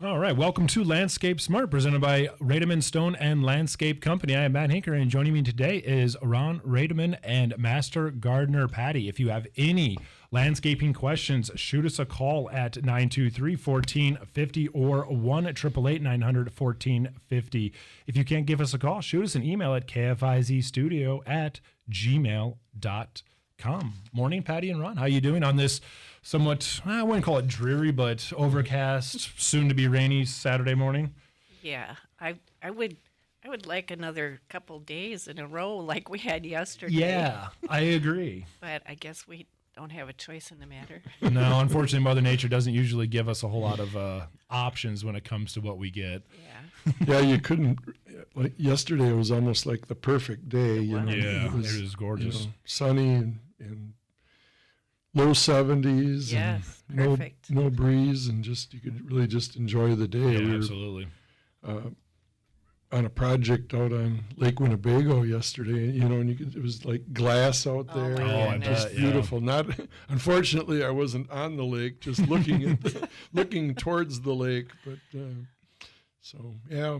All right, welcome to Landscape Smart, presented by Rademann Stone and Landscape Company. I am Matt Hinker, and joining me today is Ron Rademann and Master Gardener Patty. If you have any landscaping questions, shoot us a call at 923-1450 or 1-888-900-1450. If you can't give us a call, shoot us an email at kfizstudio@gmail.com. Morning, Patty and Ron. How you doing on this somewhat, I wouldn't call it dreary, but overcast, soon to be rainy Saturday morning? Yeah, I would like another couple days in a row like we had yesterday. Yeah, I agree. But I guess we don't have a choice in the matter. No, unfortunately, Mother Nature doesn't usually give us a whole lot of options when it comes to what we get. Yeah. Yeah, you couldn't. Like yesterday, it was almost like the perfect day. Yeah, it was gorgeous. Sunny and low 70s. Yes, and perfect. No breeze, and you could really just enjoy the day. Yeah, absolutely. On a project out on Lake Winnebago yesterday, and it was like glass out Oh, there. my I goodness. bet, Beautiful. Not, unfortunately, I wasn't on the lake, just looking at looking towards the lake. But so yeah,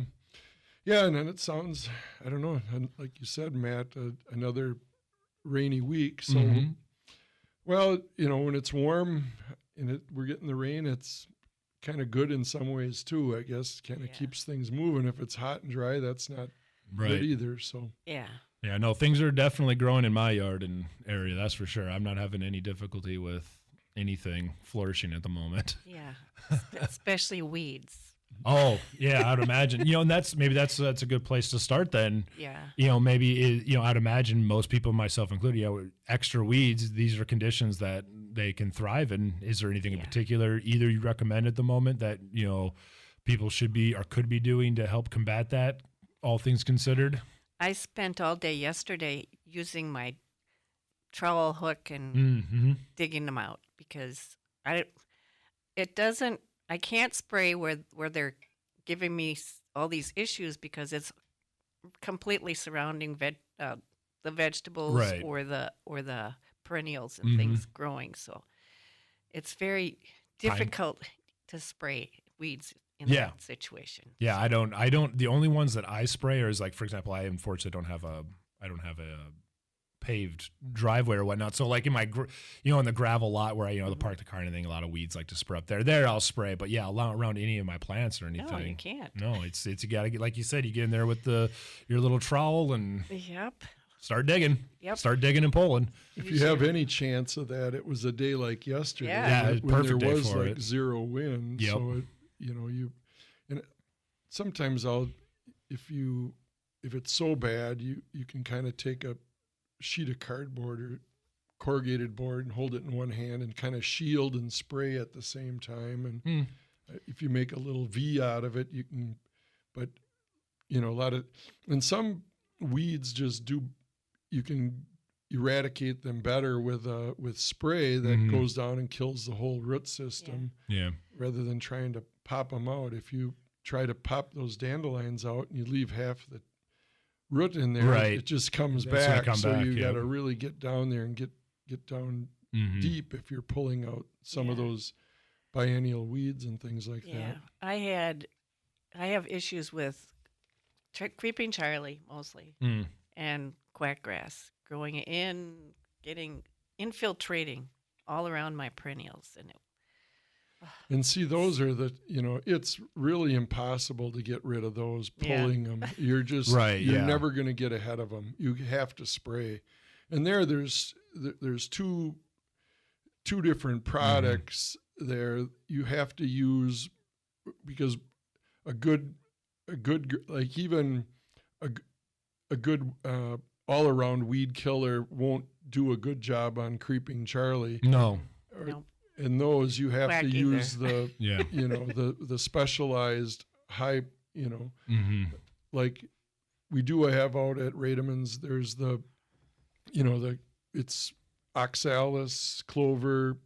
and then it sounds, I don't know, like you said, Matt, another rainy week. So, well, when it's warm and we're getting the rain, it's kind of good in some ways too. I guess kind of keeps things moving. If it's hot and dry, that's not good either. So Yeah. Yeah, no, things are definitely growing in my yard and area, that's for sure. I'm not having any difficulty with anything flourishing at the moment. Yeah. Especially weeds. Oh, yeah, I'd imagine. And that's a good place to start then. Yeah. Maybe I'd imagine most people, myself included, extra weeds, these are conditions that they can thrive in. Is there anything in particular either you recommend at the moment that, people should be or could be doing to help combat that, all things considered? I spent all day yesterday using my trowel hook and digging them out because I can't spray where they're giving me all these issues because it's completely surrounding the vegetables or the perennials and things growing. So it's very difficult to spray weeds in that situation. Yeah, I don't. The only ones that I spray are like, for example, I unfortunately don't have a paved driveway or whatnot. So like in my, in the gravel lot where I, the park the car and anything, a lot of weeds like to spread up there. There I'll spray, but yeah, around any of my plants or anything. No, you can't. No, it's you gotta get, like you said, you get in there with your little trowel and start digging. Yep. Start digging and pulling. if you have any chance of that, it was a day like yesterday. Yeah. It was when perfect there day was for like it. zero wind. Yep. So sometimes if it's so bad, you can kind of take a sheet of cardboard or corrugated board and hold it in one hand and kind of shield and spray at the same time. And if you make a little V out of it, you can, but some weeds you can eradicate them better with spray that goes down and kills the whole root system. Yeah. Rather than trying to pop them out. If you try to pop those dandelions out and you leave half the root in there, it just comes back. You got to really get down there and get down deep if you're pulling out some of those biennial weeds and things like that. I have issues with creeping Charlie mostly and quackgrass growing infiltrating all around my perennials. And see, those are it's really impossible to get rid of those, pulling them. You're just, you're never going to get ahead of them. You have to spray. And there's two different products there you have to use, because a good like even a good all around weed killer won't do a good job on creeping Charlie. No. And those you have to use the Yeah. the specialized high, like we do have out at Rademann's. There's it's oxalis, clover,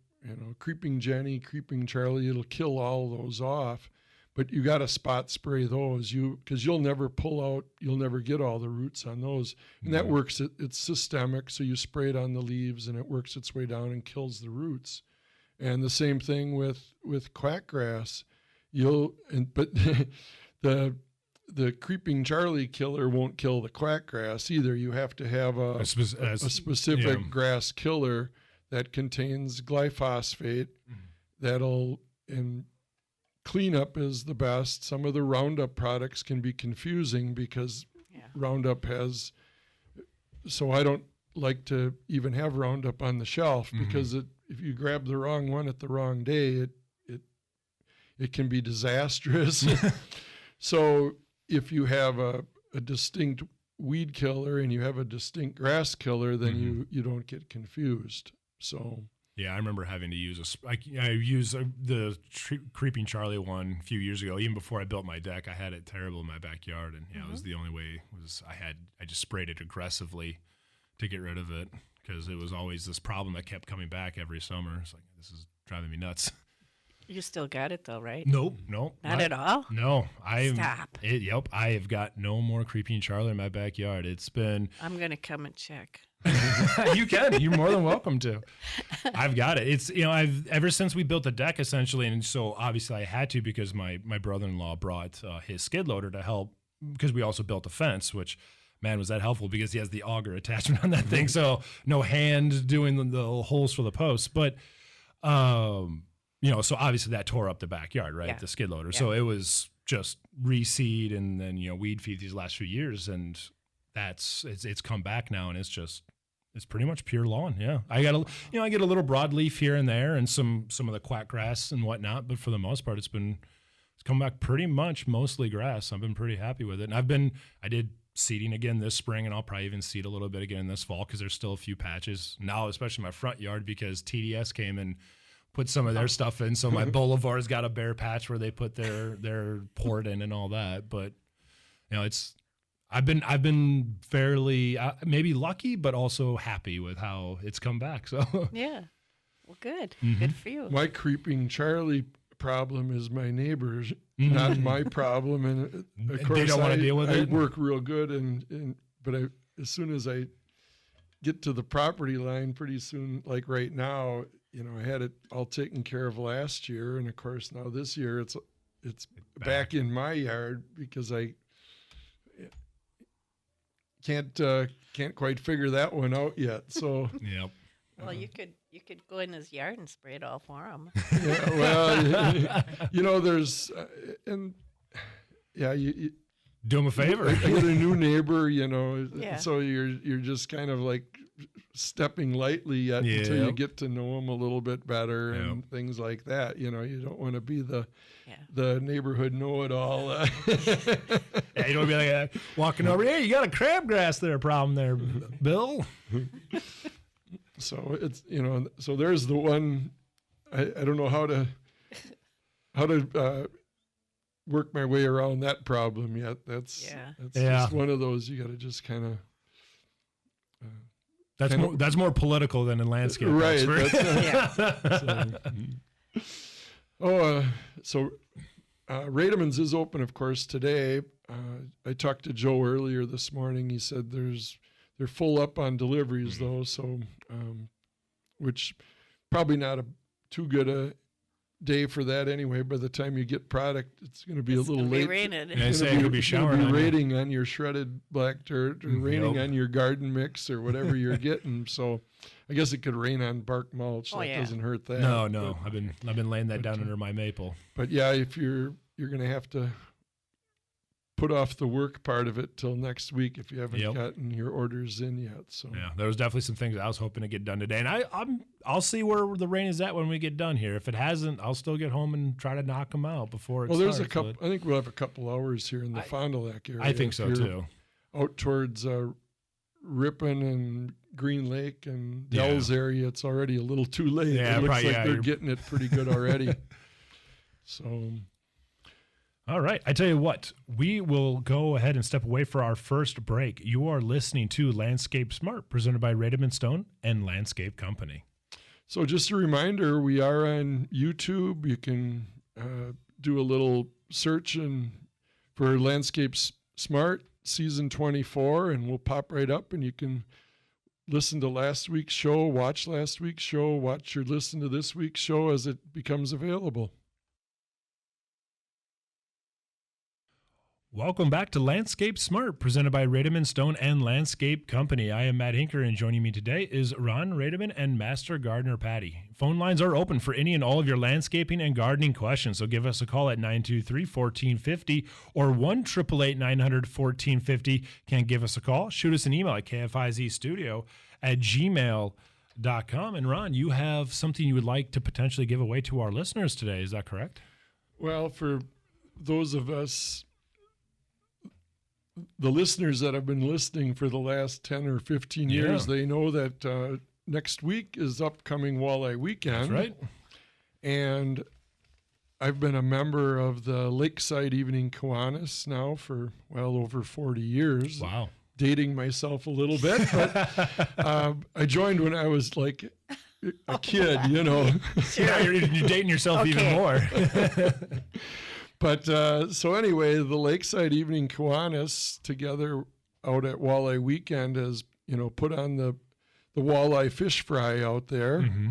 creeping Jenny, creeping Charlie. It'll kill all those off, but you got to spot spray those because you'll never get all the roots on those. And that works. It's systemic. So you spray it on the leaves and it works its way down and kills the roots. And the same thing with quackgrass. but the creeping Charlie killer won't kill the quackgrass either. You have to have a specific grass killer that contains glyphosate. And cleanup is the best. Some of the Roundup products can be confusing because Roundup has, so I don't like to even have Roundup on the shelf because if you grab the wrong one at the wrong day, it can be disastrous. So if you have a distinct weed killer and you have a distinct grass killer, then you don't get confused. So yeah, I remember having to use I used the Creeping Charlie one a few years ago. Even before I built my deck, I had it terrible in my backyard, and it was the only way. I just sprayed it aggressively to get rid of it because it was always this problem that kept coming back every summer. It's like, this is driving me nuts. You still got it though, right? Nope, not at all. No, Stop. Yep, I have got no more Creeping Charlie in my backyard. It's been. I'm gonna come and check. You can. You're more than welcome to. I've got it. It's I've ever since we built the deck essentially, and so obviously I had to because my brother-in-law brought his skid loader to help because we also built a fence, which. Man, was that helpful because he has the auger attachment on that thing. So no hand doing the holes for the posts. But, so obviously that tore up the backyard, right? Yeah. The skid loader. Yeah. So it was just reseed and then, weed feed these last few years. And it's come back now and it's pretty much pure lawn. Yeah. I get a little broadleaf here and there and some of the quack grass and whatnot. But for the most part, it's come back pretty much mostly grass. I've been pretty happy with it. And I did seeding again this spring, and I'll probably even seed a little bit again this fall because there's still a few patches now, especially my front yard because TDS came and put some of their stuff in. So my boulevard's got a bare patch where they put their port in and all that. But I've been fairly maybe lucky, but also happy with how it's come back. So yeah, well, good, good for you. My Creeping Charlie problem is my neighbors, not my problem, and of course they don't want to deal with it. I work real good, but as soon as I get to the property line, pretty soon, like right now, I had it all taken care of last year, and of course now this year it's back in my yard because I can't quite figure that one out yet. So yep. Well, you could go in his yard and spray it all for him. Yeah, well, there's you do him a favor. I get a new neighbor, so you're just kind of like stepping lightly until you get to know him a little bit better and things like that. You don't want to be the neighborhood know-it-all. Yeah, you don't want to be like walking over. Hey, you got a crabgrass there problem there, Bill. So it's so there's the one. I don't know how to work my way around that problem yet. That's just one of those you got to just kind of. That's more political than in landscape, right? So Rademann's is open, of course, today. I talked to Joe earlier this morning. He said they're full up on deliveries though, so which probably not too good a day for that anyway. By the time you get product, it's going to be a little late. It's going to be showering. It'll be raining on your shredded black dirt, or raining on your garden mix, or whatever you're getting. So, I guess it could rain on bark mulch. That doesn't hurt that. No. But, I've been laying that down under my maple. But yeah, if you're going to have to put off the work part of it till next week if you haven't gotten your orders in yet. So yeah, there was definitely some things I was hoping to get done today, and I'll see where the rain is at when we get done here. If it hasn't, I'll still get home and try to knock them out before it starts. There's a couple. I think we'll have a couple hours here in the Fond du Lac area. I think so too. Out towards Ripon and Green Lake and Dells area, it's already a little too late. Yeah, it looks like they're getting it pretty good already. So. All right. I tell you what, we will go ahead and step away for our first break. You are listening to Landscape Smart, presented by Rademann Stone and Landscape Company. So just a reminder, we are on YouTube. You can do a little search for Landscape Smart Season 24, and we'll pop right up, and you can listen to last week's show, watch last week's show, watch or listen to this week's show as it becomes available. Welcome back to Landscape Smart, presented by Rademann Stone and Landscape Company. I am Matt Hinker, and joining me today is Ron Rademann and Master Gardener Patty. Phone lines are open for any and all of your landscaping and gardening questions, so give us a call at 923-1450 or 1-888-900-1450. Can't give us a call? Shoot us an email at kfizstudio@gmail.com. And Ron, you have something you would like to potentially give away to our listeners today. Is that correct? Well, for those of us, the listeners that have been listening for the last 10 or 15 years, they know that next week is upcoming Walleye Weekend. That's right. And I've been a member of the Lakeside Evening Kiwanis now for well over 40 years. Wow. Dating myself a little bit, but I joined when I was like a kid, you know. Yeah, you're dating yourself even more. But so anyway, the Lakeside Evening Kiwanis together out at Walleye Weekend has, you know, put on the walleye fish fry out there. Mm-hmm.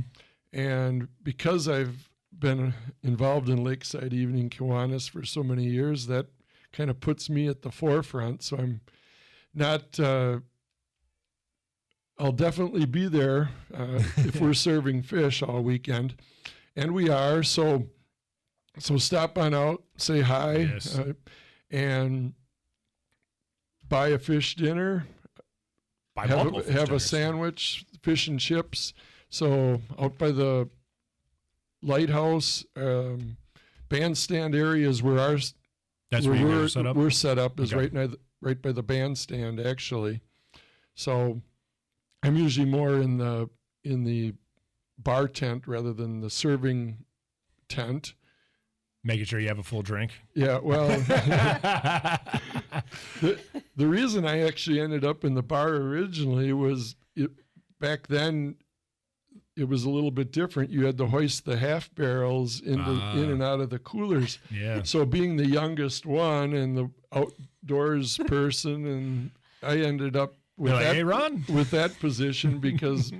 And because I've been involved in Lakeside Evening Kiwanis for so many years, that kind of puts me at the forefront. So I'm not, I'll definitely be there if we're serving fish all weekend. And we are, so stop on out, say hi, yes. And buy a fish dinner, have a sandwich, fish and chips. So out by the lighthouse, bandstand areas where we're set up is right by the bandstand actually. So I'm usually more in the bar tent rather than the serving tent. Making sure you have a full drink. Yeah, well, the reason I actually ended up in the bar originally was back then it was a little bit different. You had to hoist the half barrels in and out of the coolers. Yeah. So being the youngest one and the outdoors person, and I ended up with with that position because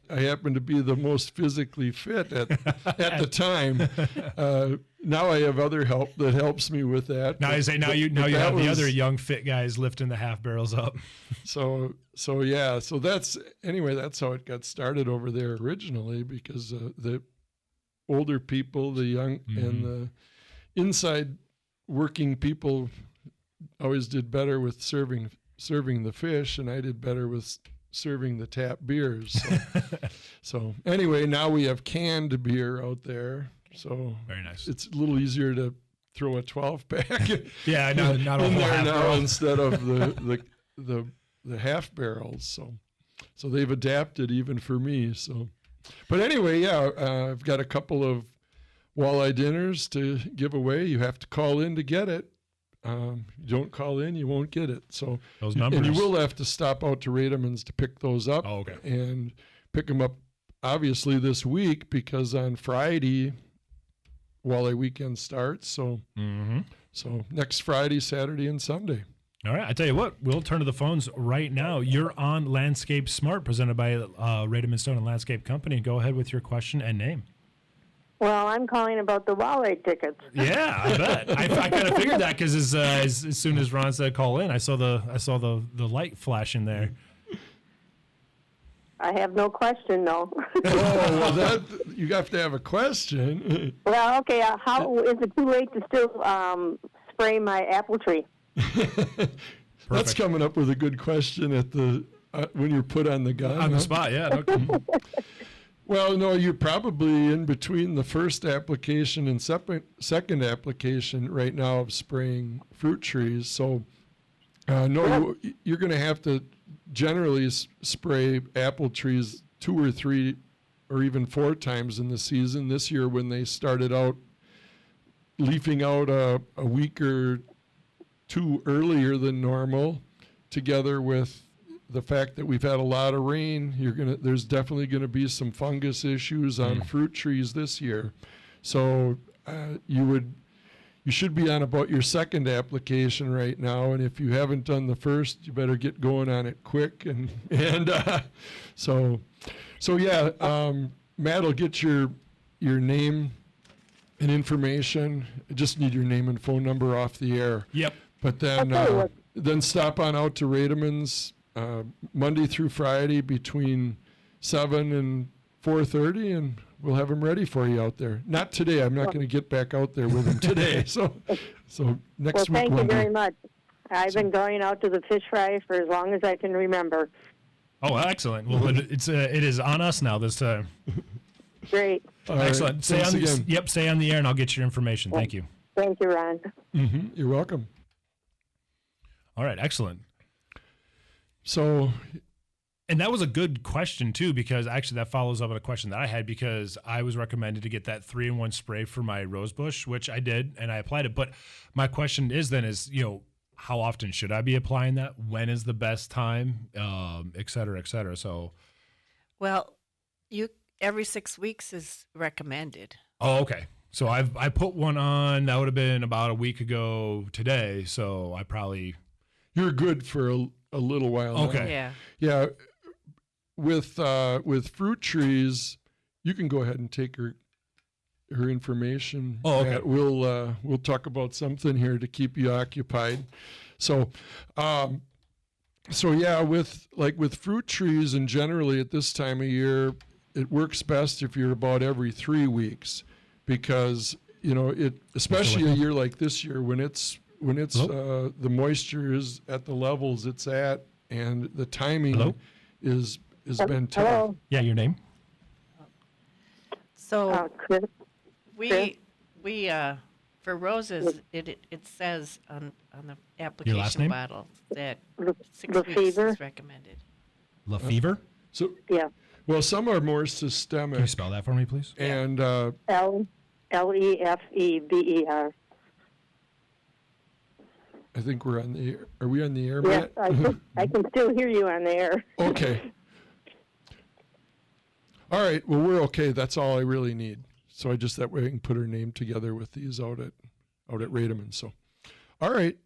I happened to be the most physically fit at the time. Now I have other help that helps me with that. Now you have the other young fit guys lifting the half barrels up. So that's how it got started over there originally, because the older people, the young and the inside working people always did better with serving the fish, and I did better with serving the tap beers. So anyway, now we have canned beer out there. So very nice. It's a little easier to throw a 12-pack. Yeah, not in there now instead of the half barrels. So they've adapted even for me. So, but anyway, I've got a couple of walleye dinners to give away. You have to call in to get it. You don't call in, you won't get it. So those numbers. And you will have to stop out to Rademann's to pick those up. Oh, okay. And pick them up obviously this week, because on Friday Walleye Weekend starts. So so next Friday, Saturday, and Sunday. All right, I tell you what, we'll turn to the phones right now. You're on Landscape Smart, presented by Rademann Stone and Landscape Company. Go ahead with your question and name. Well, I'm calling about the walleye tickets. Yeah, I bet. I kind of figured that because as soon as Ron said call in, I saw the light flashing there. I have no question, though. Well, you have to have a question. Well, okay. How is it too late to still spray my apple tree? That's coming up with a good question at the when you're put on the gun. On the spot, yeah. Okay. Well, no, you're probably in between the first application and second application right now of spraying fruit trees. So, no, you're going to have to generally spray apple trees 2 or 3 or even 4 times in the season. This year, when they started out leafing out a week or 2 earlier than normal, together with the fact that we've had a lot of rain, there's definitely going to be some fungus issues on fruit trees this year. So you should be on about your second application right now, and if you haven't done the first, you better get going on it quick. And so yeah, Matt will get your name and information. I just need your name and phone number off the air. Yep. But then stop on out to Rademann's Monday through Friday between 7 and 4:30, and we'll have them ready for you out there. Not today. I'm not going to get back out there with them today. So next week. Well, thank you very much. I've been going out to the fish fry for as long as I can remember. Oh, excellent. Well, it is on us now this time. Great. Excellent. Right. Stay on the air, and I'll get your information. Thank you. Thank you, Ron. Mm-hmm. You're welcome. All right, excellent. So, and that was a good question too, because actually that follows up on a question that I had, because I was recommended to get that 3-in-1 spray for my rosebush, which I did, and I applied it. But my question is, how often should I be applying that? When is the best time? Et cetera, et cetera. So, well, every 6 weeks is recommended. Oh, okay. So I put one on. That would have been about a week ago today. So I probably. You're good for a little while. Okay. Now. Yeah. With fruit trees, you can go ahead and take her information. Oh, okay. We'll talk about something here to keep you occupied. So yeah, with fruit trees, and generally at this time of year, it works best if you're about every 3 weeks, because especially a year like this year when the moisture is at the levels it's at, and the timing is been tough. Hello. Yeah, your name? So Chris. we for roses, it says on the application bottle that 6 weeks is recommended. Lefevre? So Yeah. well, some are more systemic. Can you spell that for me, please? And Lefever. I think we're on the air. Are we on the air, Yes, Matt? I can still hear you on the air. Okay. All right. Well, we're okay. That's all I really need. So that way I can put her name together with these out at Rademann. So, all right.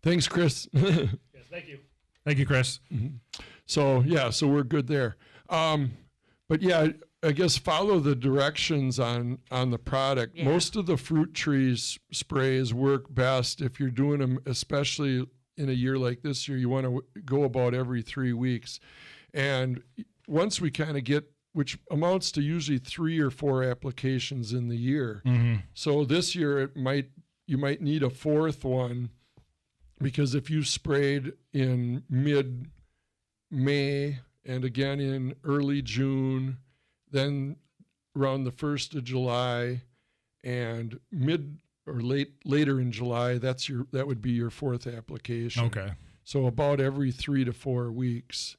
Thanks, Chris. Yes, thank you. Thank you, Chris. Mm-hmm. So we're good there. But yeah, I guess follow the directions on the product. Yeah. Most of the fruit trees sprays work best if you're doing them, especially in a year like this year. You want to go about every 3 weeks. And once we kind of get, which amounts to usually 3 or 4 applications in the year. Mm-hmm. So this year you might need a 4th one, because if you sprayed in mid-May and again in early June, then around the 1st of July and later in July, that would be your 4th application. Okay. So about every 3 to 4 weeks.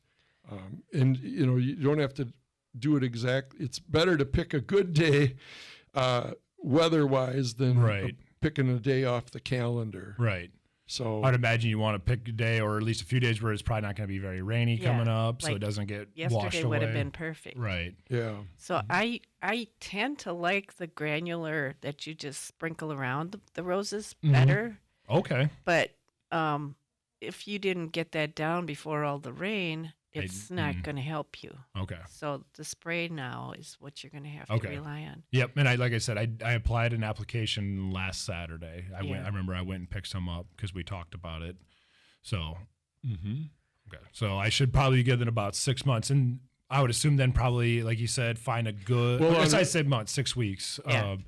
And you don't have to do it exactly. It's better to pick a good day weather-wise than picking a day off the calendar. Right. So I'd imagine you want to pick a day, or at least a few days where it's probably not going to be very rainy coming up, so it doesn't get washed away. Yesterday would have been perfect. Right. Yeah. So I tend to like the granular that you just sprinkle around the roses better. Okay. But if you didn't get that down before all the rain, it's not going to help you. Okay. So the spray now is what you're going to have to rely on. Yep. And like I said, I applied an application last Saturday. I remember I went and picked some up because we talked about it. So, okay. So I should probably give it about 6 months. And I would assume then probably, like you said, find a good, I said months, 6 weeks. Yeah.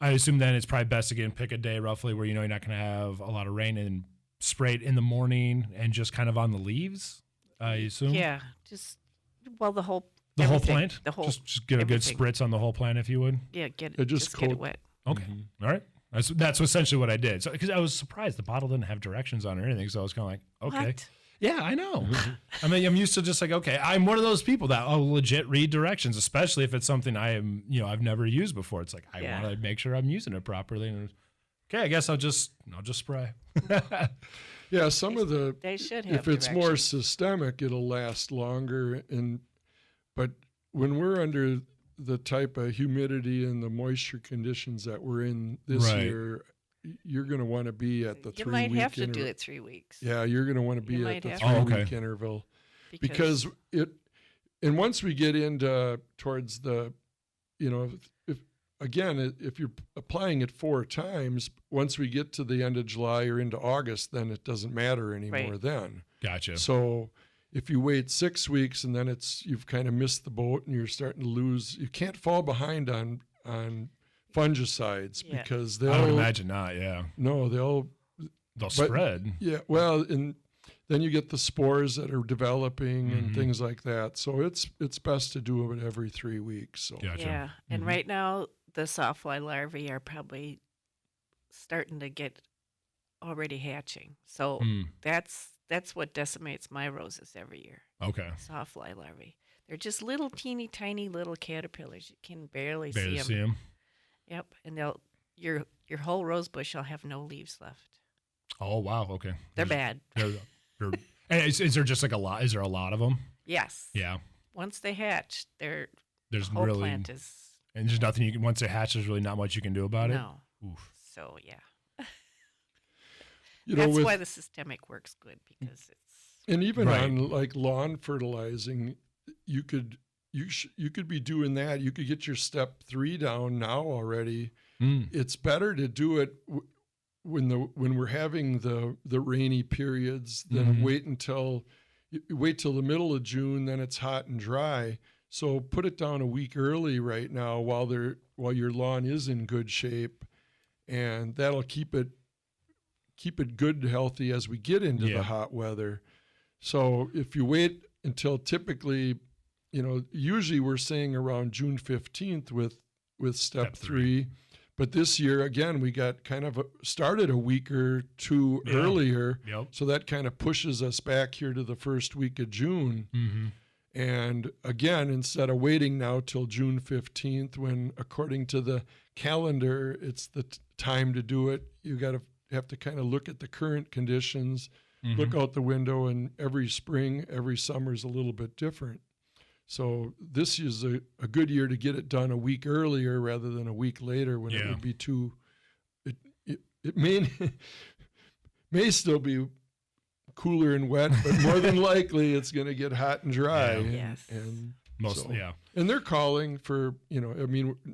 I assume then it's probably best again, pick a day roughly where you're not going to have a lot of rain, and spray it in the morning and just kind of on the leaves. I assume. Yeah, just the whole plant. Just get a good everything. spritz on the whole plant if you would. Yeah, get coat it wet. Okay, all right. That's essentially what I did. So because I was surprised the bottle didn't have directions on or anything, so I was kind of like, okay, What? yeah, I know. I mean, I'm used to just like, okay, I'm one of those people that I'll legit read directions, especially if it's something I am, I've never used before. It's like I want to make sure I'm using it properly. And okay, I guess I'll just spray. Yeah, some of the They should have if it's more directions. systemic, it'll last longer. But when we're under the type of humidity and the moisture conditions that we're in this year, you're going to want to be at the 3 week You might have to interval. do it 3 weeks. Yeah, you're going to want to be You at the might 3 have to. week interval because and once we get into towards the, again, if you're applying it 4 times, once we get to the end of July or into August, then it doesn't matter anymore then. Gotcha. So if you wait 6 weeks and then you've kind of missed the boat and you're starting to lose, you can't fall behind on fungicides because I would imagine not, yeah. No, they'll spread. Yeah, well, and then you get the spores that are developing and things like that. So it's best to do it every 3 weeks. So. Gotcha. Yeah, and right now the sawfly larvae are probably starting to get already hatching. So that's what decimates my roses every year. Okay. Sawfly larvae. They're just little teeny tiny little caterpillars. You can barely See see them. Yep, and your whole rose bush will have no leaves left. Oh wow. Okay. They're bad. And is there just like a lot? Is there a lot of them? Yes. Yeah. Once they hatch, the whole plant is. And there's nothing you can. Once they hatch, there's really not much you can do about it. No. Oof. So yeah. That's why the systemic works good because it's. And even on like lawn fertilizing, you could be doing that. You could get your step 3 down now already. It's better to do it when we're having the rainy periods than wait till the middle of June. Then it's hot and dry. So put it down a week early right now while your lawn is in good shape, and that'll keep it good, healthy as we get into the hot weather. So if you wait until typically, usually we're saying around June 15th with step 3. But this year, again, we got kind of started a week or 2 earlier. Yep. So that kind of pushes us back here to the first week of June. And again, instead of waiting now till June 15th, when according to the calendar, it's the time to do it, you have to kind of look at the current conditions, look out the window, and every spring, every summer is a little bit different. So this is a good year to get it done a week earlier rather than a week later when it would be too. It may still be cooler and wet, but more than likely it's going to get hot and dry. And mostly, And they're calling for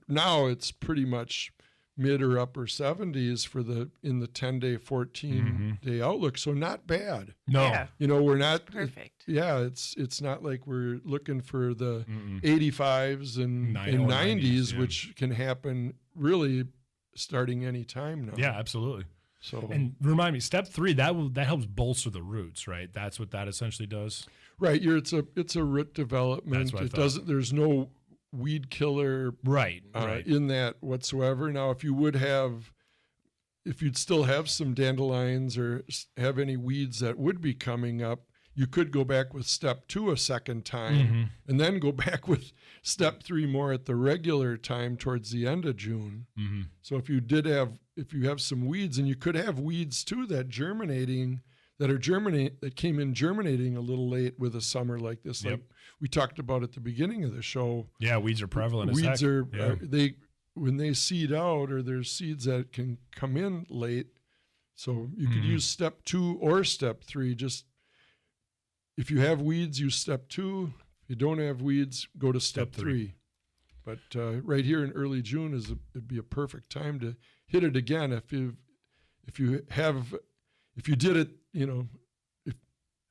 now it's pretty much mid or upper 70s in the 10-day, 14-day outlook. So not bad. No. We're not perfect. It's not like we're looking for the 85s and 90s, which can happen really starting any time now. Yeah, absolutely. So, and remind me, step 3, that helps bolster the roots, right? That's what that essentially does. Right. It's a root development. There's no weed killer in that whatsoever. Now, if you'd still have some dandelions or have any weeds that would be coming up, you could go back with step 2 a second time and then go back with step 3 more at the regular time towards the end of June. So if you have some weeds, and you could have weeds too that came in germinating a little late with a summer like this. Like we talked about at the beginning of the show. Yeah, weeds are prevalent. Weeds when they seed out, or there's seeds that can come in late. So you could use step 2 or step 3. Just if you have weeds, use step 2. If you don't have weeds, go to step 3. But right here in early June it'd be a perfect time to hit it again. If you did it, if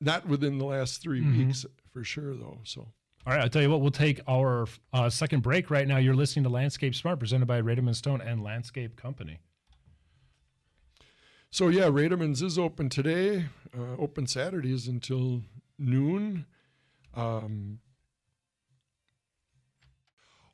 not within the last 3 weeks for sure though. So. All right, I'll tell you what, we'll take our second break right now. You're listening to Landscape Smart, presented by Rademann Stone and Landscape Company. So yeah, Rademann's is open today, open Saturdays until noon.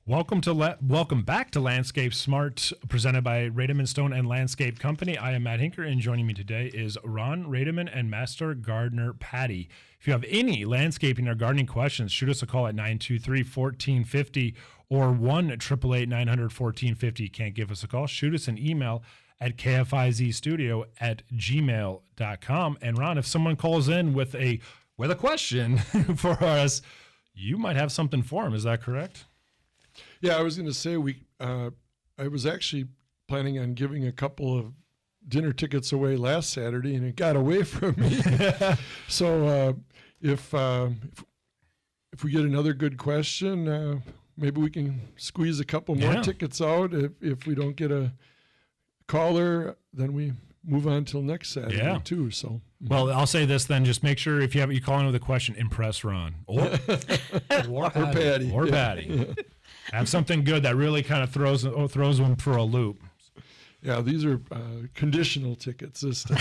Welcome back to Landscape Smart, presented by Rademann Stone and Landscape Company. I am Matt Hinker, and joining me today is Ron Rademann and Master Gardener Patty. If you have any landscaping or gardening questions, shoot us a call at 923-1450 or 1-888-900-1450. Can't give us a call, shoot us an email at kfizstudio@gmail.com. And Ron, if someone calls in with a question for us, you might have something for them. Is that correct? Yeah, I was going to say I was actually planning on giving a couple of dinner tickets away last Saturday, and it got away from me. So if we get another good question, maybe we can squeeze a couple more tickets out. If we don't get a caller, then we move on till next Saturday too. So, well, I'll say this then: just make sure if you call in with a question, impress Ron or Patty or Patty. Have something good that really kind of throws them for a loop. Yeah, these are conditional tickets this time.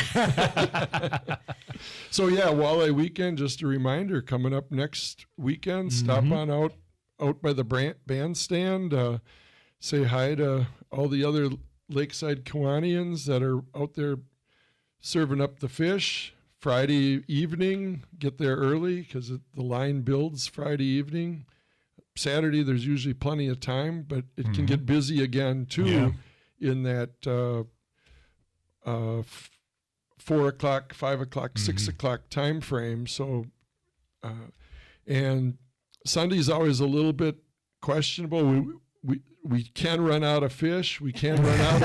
So yeah, Walleye Weekend. Just a reminder, coming up next weekend. Stop on out by the bandstand. Say hi to all the other Lakeside Kiwanians that are out there serving up the fish. Friday evening, get there early because the line builds Friday evening. Saturday, there's usually plenty of time, but it can get busy again too in that 4 o'clock, 5 o'clock, 6 o'clock time frame. So, and Sunday's always a little bit questionable. We can run out of fish. We can run out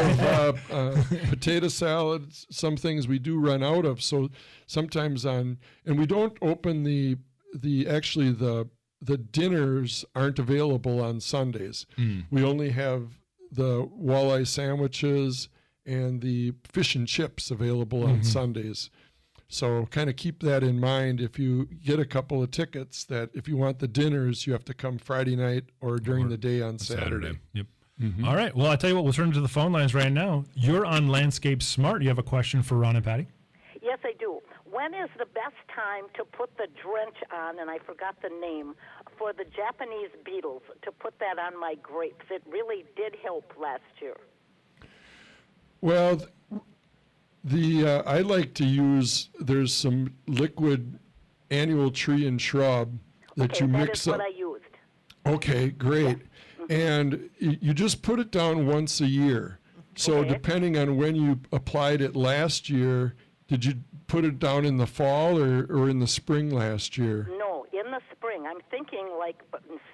of potato salads. Some things we do run out of. So sometimes and we don't open the dinners aren't available on Sundays. We only have the walleye sandwiches and the fish and chips available on Sundays. So kind of keep that in mind if you get a couple of tickets, that if you want the dinners, you have to come Friday night or during the day on Saturday. Yep. All right. Well, I'll tell you what, we'll turn to the phone lines right now. You're on Landscape Smart. You have a question for Ron and Patty? Yes, I do. When is the best time to put the drench on, and I forgot the name, for the Japanese beetles, to put that on my grapes? It really did help last year. Well, I like to use, there's some liquid annual tree and shrub that you mix up. That is what I used. Okay, great. And you just put it down once a year. So depending on when you applied it last year, did you put it down in the fall or in the spring last year? No, in the spring. I'm thinking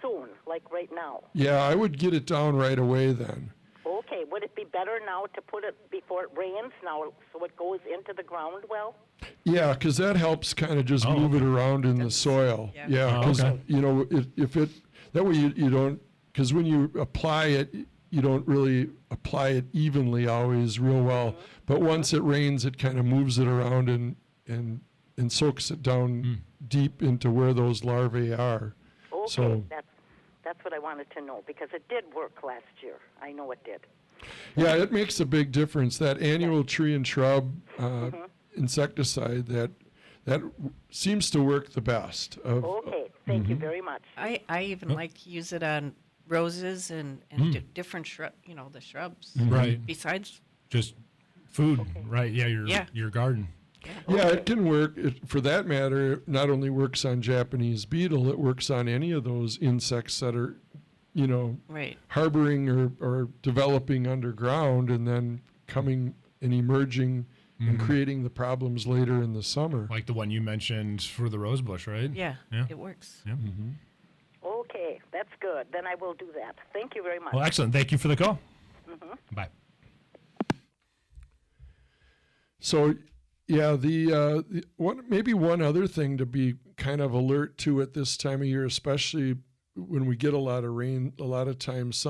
soon, like right now. Yeah, I would get it down right away then. Okay, would it be better now to put it before it rains now so it goes into the ground well? Yeah, because that helps kind of just move it around in the soil. Yeah, because, that way you don't, because when you apply it, you don't really apply it evenly always real well. But once it rains, it kind of moves it around and soaks it down deep into where those larvae are. Okay, so, that's what I wanted to know, because it did work last year. I know it did. Yeah, it makes a big difference. That annual tree and shrub insecticide, that seems to work the best. Okay, thank you very much. I even like to use it on roses and different the shrubs. Right. Besides just food, right? Yeah, your garden. Yeah, it can work. For that matter, it not only works on Japanese beetle, it works on any of those insects that are, harboring or developing underground and then coming and emerging and creating the problems later in the summer. Like the one you mentioned for the rosebush, right? Yeah, it works. Yeah. Okay, that's good. Then I will do that. Thank you very much. Well, excellent. Thank you for the call. Bye. So, yeah, maybe one other thing to be kind of alert to at this time of year, especially when we get a lot of rain, a lot of times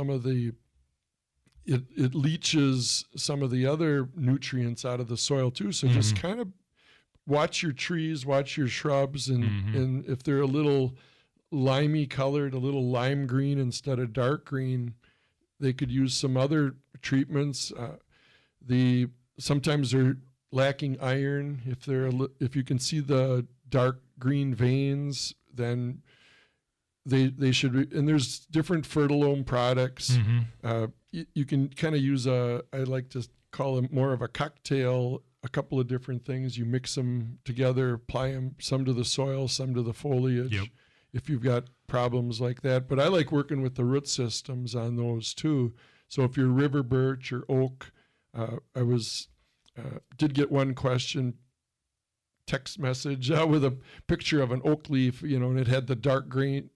it leaches some of the other nutrients out of the soil too. So just kind of watch your trees, watch your shrubs, and if they're a little limey colored, a little lime green instead of dark green, they could use some other treatments. Sometimes they're lacking iron. If you can see the dark green veins, then they should be, and there's different fertilome products. You can kind of use I like to call them more of a cocktail, a couple of different things. You mix them together, apply them, some to the soil, some to the foliage, if you've got problems like that. But I like working with the root systems on those too. So if you're river birch or oak, did get one question, text message with a picture of an oak leaf, and it had the dark green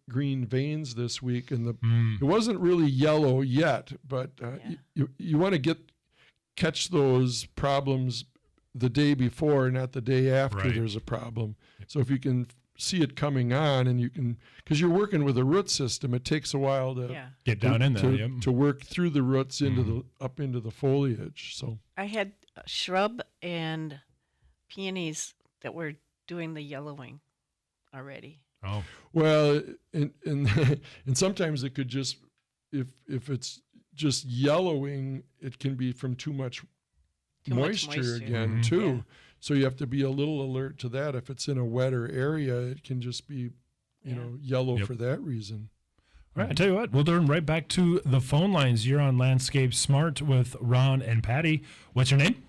veins this week, and it wasn't really yellow yet, but you want to catch those problems the day before, not the day after there's a problem. So if you can see it coming on, and you can, because you're working with a root system, it takes a while to get down in there to work through the roots into the up into the foliage. So I had shrub and peonies that were doing the yellowing already. Oh, well, and and sometimes it could just, if it's just yellowing, it can be from too much moisture again too. Yeah. So you have to be a little alert to that. If it's in a wetter area, it can just be, you know, yellow for that reason. All right, I tell you what, we'll turn right back to the phone lines. You're on Landscape Smart with Ron and Patty. What's your name?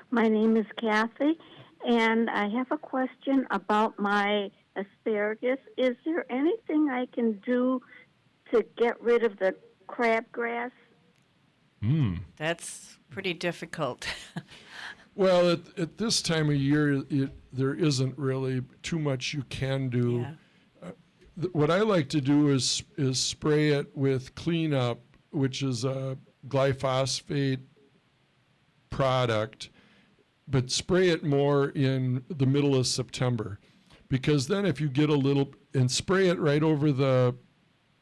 My name is Kathy, and I have a question about my asparagus. Is there anything I can do to get rid of the crabgrass? That's pretty difficult. Well, at this time of year, there isn't really too much you can do. Yeah. What I like to do is spray it with cleanup, which is a glyphosate product, but spray it more in the middle of September, because then if you get a little, and spray it right over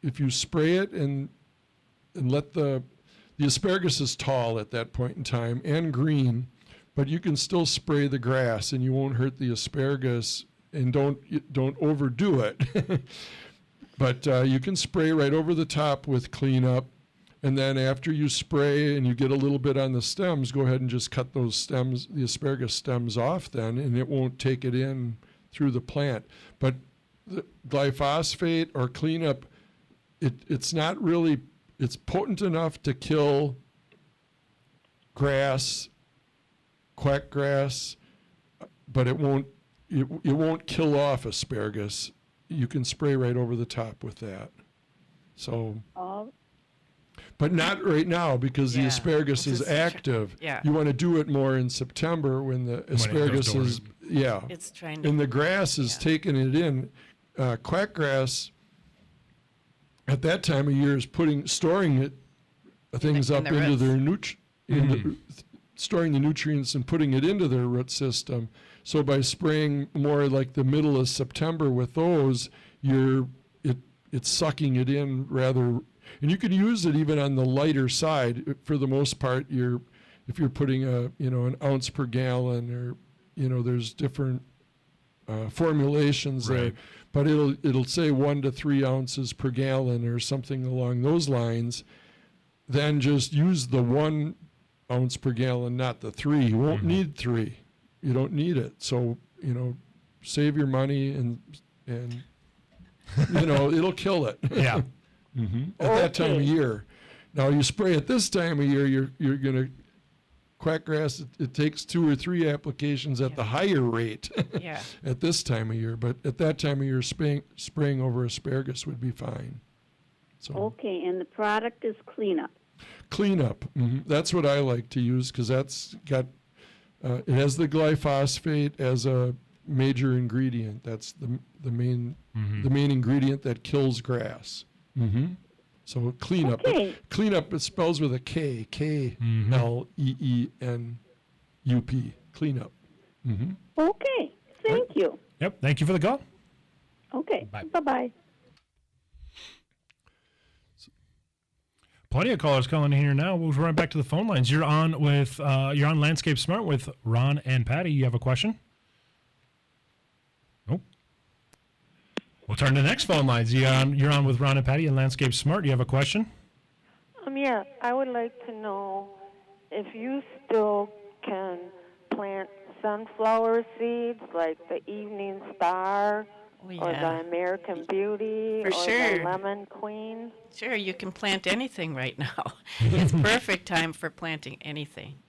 if you spray it and let the asparagus is tall at that point in time and green, but you can still spray the grass and you won't hurt the asparagus, and don't overdo it. But you can spray right over the top with cleanup, and then after you spray and you get a little bit on the stems, go ahead and just cut those stems, the asparagus stems off then, and it won't take it in through the plant. But the glyphosate or cleanup, it's not really, it's potent enough to kill grass, quackgrass, but it won't kill off asparagus. You can spray right over the top with that. So, but not right now, because the asparagus is active. You want to do it more in September when the asparagus is, It's trying to, and the grass is taking it in. Quackgrass at that time of year is storing things up into their storing the nutrients and putting it into their root system. So by spraying more like the middle of September with those, it's sucking it in rather, and you can use it even on the lighter side. For the most part, if you're putting an ounce per gallon, or there's different formulations there, but it'll say 1 to 3 ounces per gallon or something along those lines. Then just use the 1 ounce per gallon, not the 3. You won't need 3. You don't need it. So, save your money and it'll kill it. Yeah. At that time of year. Now you spray it this time of year, you're going to, quackgrass, it takes 2 or 3 applications at the higher rate at this time of year. But at that time of year, spraying over asparagus would be fine. So. Okay, and the product is cleanup. Cleanup. That's what I like to use, because that's got, it has the glyphosate as a major ingredient. That's the main ingredient that kills grass. So cleanup. Okay. Cleanup, it spells with a K. K-L-E-E-N-U-P. Cleanup. Okay, thank you. Yep, thank you for the call. Okay, Bye. bye-bye. Plenty of callers calling in here now. We'll run back to the phone lines. You're on Landscape Smart with Ron and Patty. You have a question? Nope. We'll turn to the next phone lines. You're on with Ron and Patty and Landscape Smart. You have a question? Yeah, I would like to know if you still can plant sunflower seeds like the Evening Star or the American Beauty or the Lemon Queen. Sure, you can plant anything right now. It's perfect time for planting anything.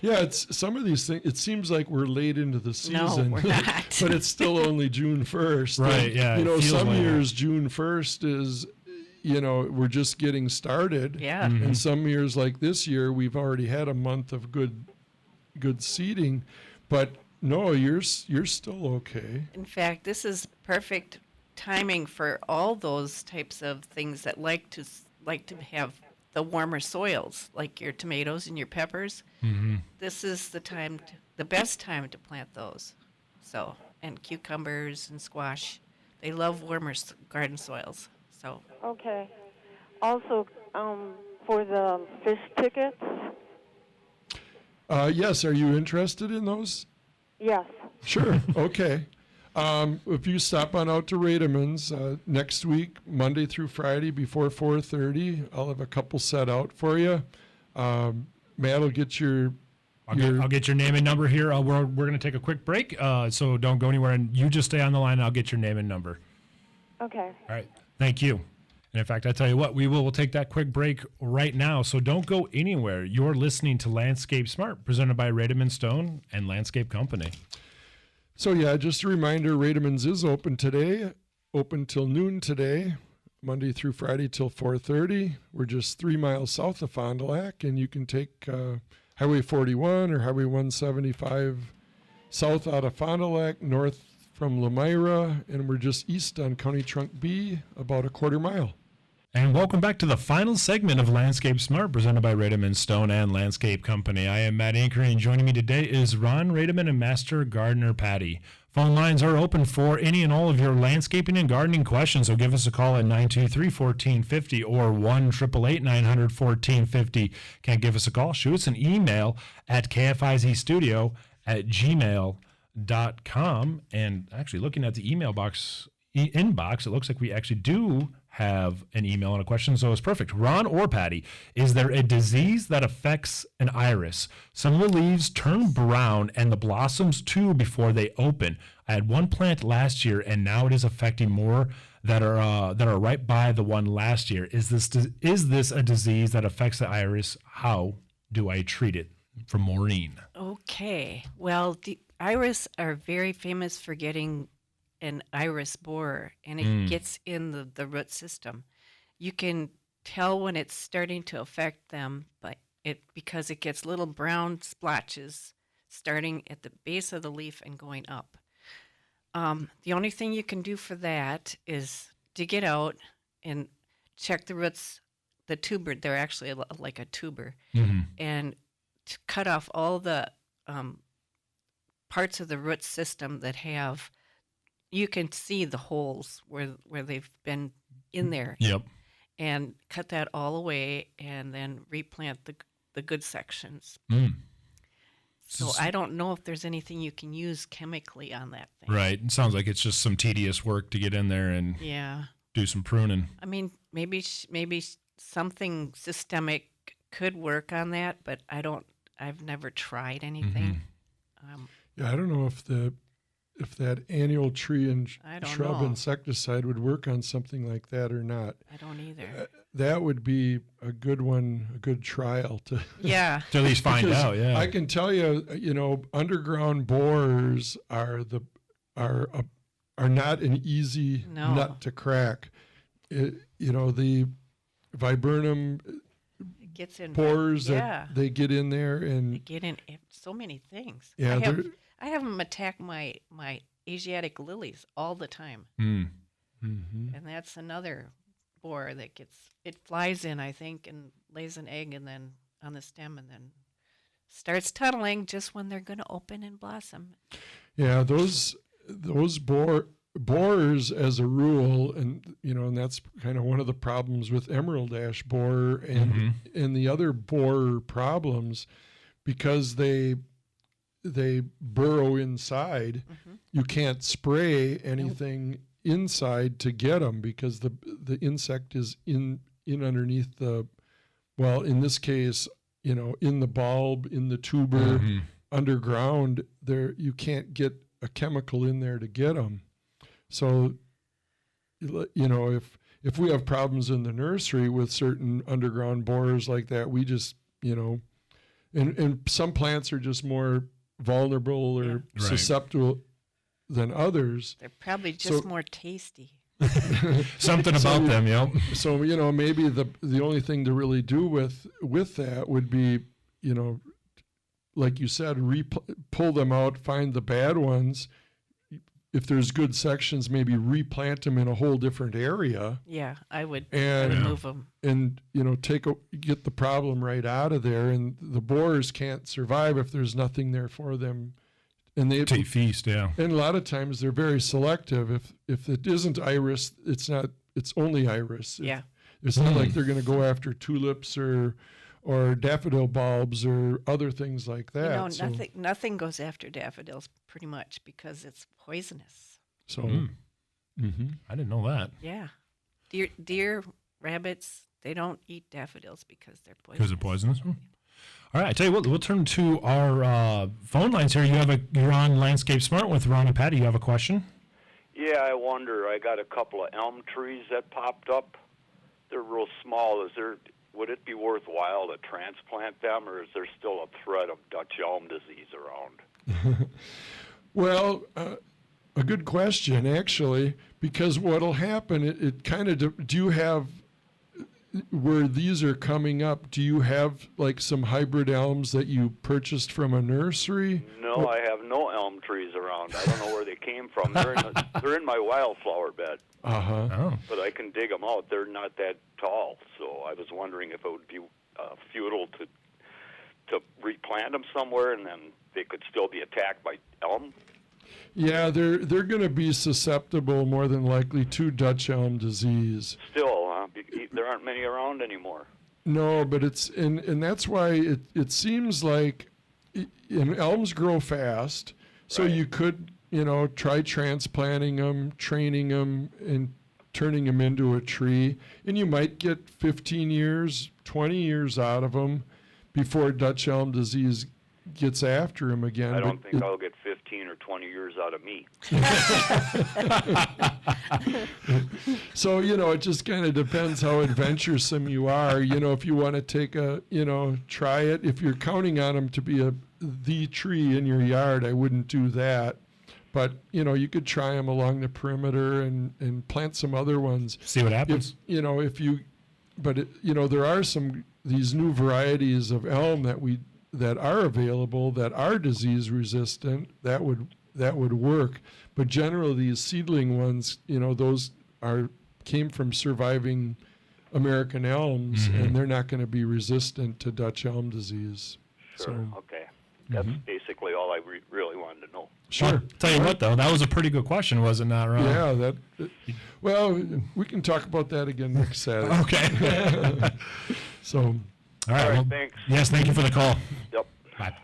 Yeah, it's some of these things. It seems like we're late into the season. No, we're not. But it's still only June 1st. Right, And, some like years June 1st is, we're just getting started. Yeah. And some years like this year, we've already had a month of good seeding. But no, you're still okay. In fact, this is perfect timing for all those types of things that like to have the warmer soils, like your tomatoes and your peppers. This is the best time to plant those. So and cucumbers and squash. They love warmer garden soils. So Okay. Also, for the fish tickets. Yes, are you interested in those? Yes. Sure. Okay. If you stop on out to Rademann's next week, Monday through Friday before 4:30, I'll have a couple set out for you. Matt will get your. I'll get your name and number here. We're going to take a quick break, so don't go anywhere, and you just stay on the line, and I'll get your name and number. Okay. All right. Thank you. And in fact, I tell you what, we'll take that quick break right now, so don't go anywhere. You're listening to Landscape Smart, presented by Rademann Stone and Landscape Company. So yeah, just a reminder, Rademann's is open today, open till noon today, Monday through Friday till 4:30. We're just 3 miles south of Fond du Lac, and you can take Highway 41 or Highway 175 south out of Fond du Lac, north from Lemira, and we're just east on County Trunk B, about a quarter mile. And welcome back to the final segment of Landscape Smart, presented by Rademann Stone and Landscape Company. I am Matt Anker, and joining me today is Ron Rademann and Master Gardener Patty. Phone lines are open for any and all of your landscaping and gardening questions, so give us a call at 923-1450 or 1-888-900-1450. Can't give us a call? Shoot us an email at kfizstudio@gmail.com. And actually, looking at the email box inbox, it looks like we actually do have an email and a question, so it's perfect. Ron or Patty, is there a disease that affects an iris? Some of the leaves turn brown and the blossoms too before they open. I had one plant last year, and now it is affecting more that are right by the one last year. Is this a disease that affects the iris? How do I treat it? From Maureen. Okay. Well, the iris are very famous for getting an iris borer, and it gets in the root system. You can tell when it's starting to affect them, because it gets little brown splotches starting at the base of the leaf and going up. The only thing you can do for that is dig it out and check the roots, the tuber. They're actually like a tuber, and to cut off all the parts of the root system that have. You can see the holes where they've been in there. Yep. And cut that all away, and then replant the good sections. So I don't know if there's anything you can use chemically on that thing. Right. It sounds like it's just some tedious work to get in there and do some pruning. I mean, maybe something systemic could work on that, but I've never tried anything. I don't know if that annual tree and shrub insecticide would work on something like that or not. I don't either. That would be a good one, a good trial to to at least find out. Yeah, I can tell you, underground borers are not an easy nut to crack. The viburnum gets in borers that they get in there, and they get in so many things. Yeah, I have them attack my Asiatic lilies all the time. And that's another borer that flies in, I think, and lays an egg and then on the stem and then starts tunneling just when they're going to open and blossom. Yeah, those borers as a rule, and that's kind of one of the problems with emerald ash borer and the other borer problems, because they burrow inside. You can't spray anything inside to get them, because the insect is in underneath in this case, in the bulb, in the tuber, underground. There, you can't get a chemical in there to get them. So, if we have problems in the nursery with certain underground borers like that, we just, and some plants are just more vulnerable or susceptible than others. They're probably just more tasty. Something about them, So maybe the only thing to really do with that would be, like you said, pull them out, find the bad ones. If there's good sections, maybe replant them in a whole different area. Yeah, I would remove them. And, get the problem right out of there. And the borers can't survive if there's nothing there for them And they feast, yeah. And a lot of times they're very selective. If it isn't iris, it's only iris. Yeah. It's not like they're going to go after tulips or daffodil bulbs or other things like that. Nothing goes after daffodils pretty much because it's poisonous. So I didn't know that. Yeah. Deer, rabbits, they don't eat daffodils because they're poisonous. Because they're poisonous? All right, I tell you what, we'll turn to our phone lines here. You're on Landscape Smart with Ron and Patty. You have a question? Yeah, I wonder. I got a couple of elm trees that popped up. They're real small. Would it be worthwhile to transplant them, or is there still a threat of Dutch elm disease around? Well, a good question, actually, because what'll happen, it kind of, do you have, where these are coming up, do you have like some hybrid elms that you purchased from a nursery? No, I have no elm trees around. I don't know where they came from. They're in my wildflower bed. Uh-huh. Oh. But I can dig them out. They're not that tall, so I was wondering if it would be futile to replant them somewhere, and then they could still be attacked by elm. Yeah, they're going to be susceptible more than likely to Dutch elm disease. Still, there aren't many around anymore. No, but it's and that's why it seems like elms grow fast, so right. You could try transplanting them, training them, and turning them into a tree, and you might get 15 years, 20 years out of them before Dutch elm disease gets after him again. I don't think I'll get 15 or 20 years out of me. So, it just kind of depends how adventuresome you are. If you want to take try it. If you're counting on them to be the tree in your yard, I wouldn't do that. But, you could try them along the perimeter and plant some other ones. See what happens. There are these new varieties of elm that are available that are disease resistant. That would work. But generally these seedling ones, those came from surviving American elms, and they're not going to be resistant to Dutch elm disease. Sure. Okay. That's basically all I really wanted to know. Sure. Well, tell you what, though, that was a pretty good question, was it not, Ron? Yeah. Well, we can talk about that again next Saturday. Okay. So. All right. Well, thanks. Yes, thank you for the call. Yep. Bye.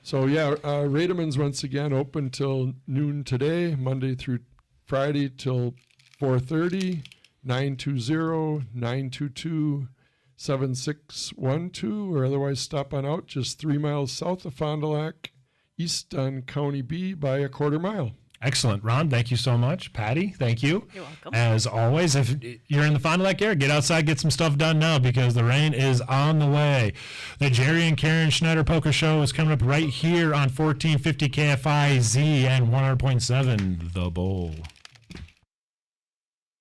So, Rademann's once again open till noon today, Monday through Friday till 4:30, 920-922-7612, or otherwise stop on out just 3 miles south of Fond du Lac, east on County B by a quarter mile. Excellent. Ron, thank you so much. Patty, thank you. You're welcome. As always, if you're in the Fond du Lac area, get outside, get some stuff done now because the rain is on the way. The Jerry and Karen Schneider Poker Show is coming up right here on 1450 KFIZ and 100.7 The Bowl.